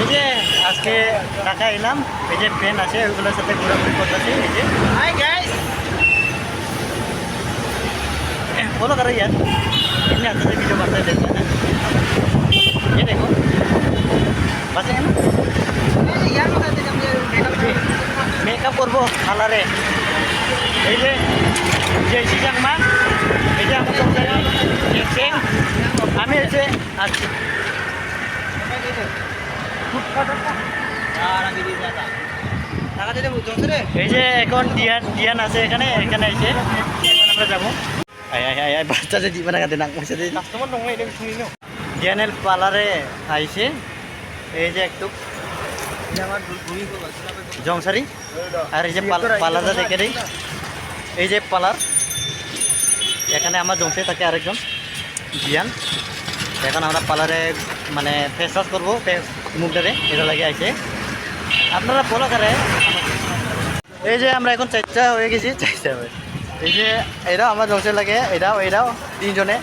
এই যে আজকে ঢাকা এলাম, এই যে ফ্রেন্ড আছে ওইগুলোর সাথে ঘোরাঘুরি করতেছি। এই যে হাই গাইস, बोलो करो यार, इतने अच्छे से वीडियो बनते रहते हैं ना। ये देखो बस है ना, मेकअप করবো কালারে। এই যে সিজাং মা, এই যে আমার সংসারে দেখছে আমি এসে আসছি। এই যে এখন ডিয়ান আছে এখানে এসে এখন আমরা যাবো। বাচ্চা যে দিবে না নাক মুছে দিয়ে ডিয়ানের পার্লারে আইছে। এই যে একটু জংসারি আর এই যে পার্লারটা দেখে দিই, এই যে পার্লার এখানে আমার জংসারি থাকে আরেকজন ডিয়ান। এখন আমরা পার্লারে মানে ফেস ওয়াশ করবো মুখটারে, এটা লাগে আইছে। আপনারা বলো করে। এই যে আমরা এখন চারটা হয়ে গেছি, চারটা হয়ে এই যে এরাও আমার জংসারি লাগে, এরাও তিনজনে